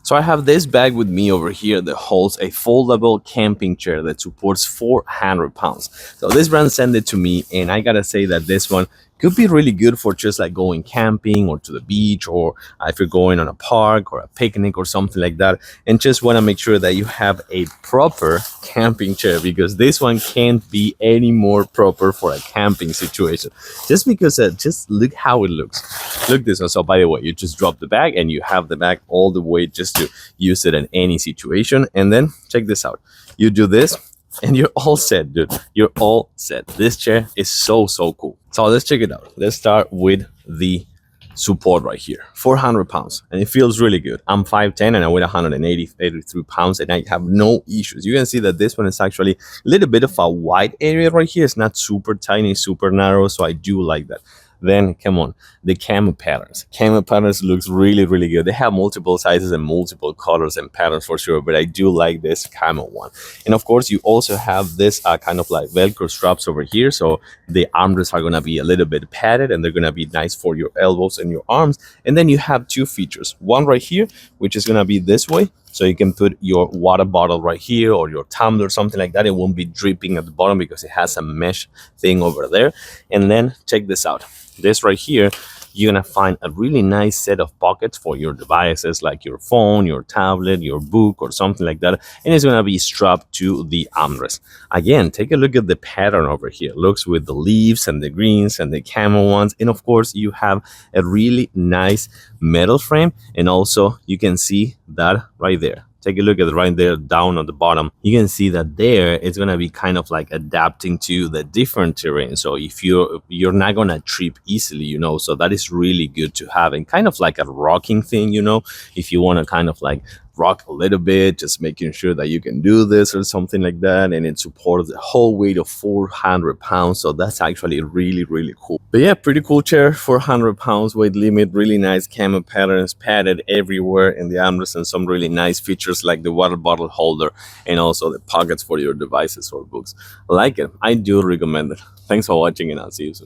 So I have this bag with me over here that holds a foldable camping chair that supports 400 pounds. So this brand sent it to me, and I gotta say that this one could be really good for just like going camping or to the beach, or if you're going on a park or a picnic or something like that, and just want to make sure that you have a proper camping chair, because this one can't be any more proper for a camping situation, just because just look how it looks. Look this one. So by the way, you just drop the bag and you have the bag all the way just to use it in any situation. And then check this out, you do this and you're all set, dude. You're all set. This chair is so cool. So let's check it out. Let's start with the support right here. 400 pounds, and it feels really good. I'm 5'10 and I weigh 183 pounds, and I have no issues. You can see that this one is actually a little bit of a wide area right here. It's not super tiny, super narrow, so I do like that. Then come on, the camo patterns. Camo patterns looks really good. They have multiple sizes and multiple colors and patterns for sure, but I do like this camo one. And of course, you also have this kind of like Velcro straps over here, so the armrests are gonna be a little bit padded and they're gonna be nice for your elbows and your arms. And then you have two features. One right here, which is gonna be this way, so you can put your water bottle right here or your tumbler, something like that. It won't be dripping at the bottom because it has a mesh thing over there. And then check this out. This right here, you're gonna find a really nice set of pockets for your devices like your phone, your tablet, your book, or something like that. And it's gonna be strapped to the armrest. Again, take a look at the pattern over here. It looks with the leaves and the greens and the camo ones. And of course, you have a really nice metal frame. And also you can see that right there. Take a look at it right there down on the bottom. You can see that there it's gonna be kind of like adapting to the different terrain. So if you're not gonna trip easily, so that is really good to have, and kind of like a rocking thing, if you want to kind of like rock a little bit, just making sure that you can do this or something like that. And it supports the whole weight of 400 pounds. So that's actually really cool. But yeah, pretty cool chair. 400 pounds weight limit, really nice camo patterns, padded everywhere in the armrest, and some really nice features like the water bottle holder and also the pockets for your devices or books. I like it. I do recommend it. Thanks for watching, and I'll see you soon.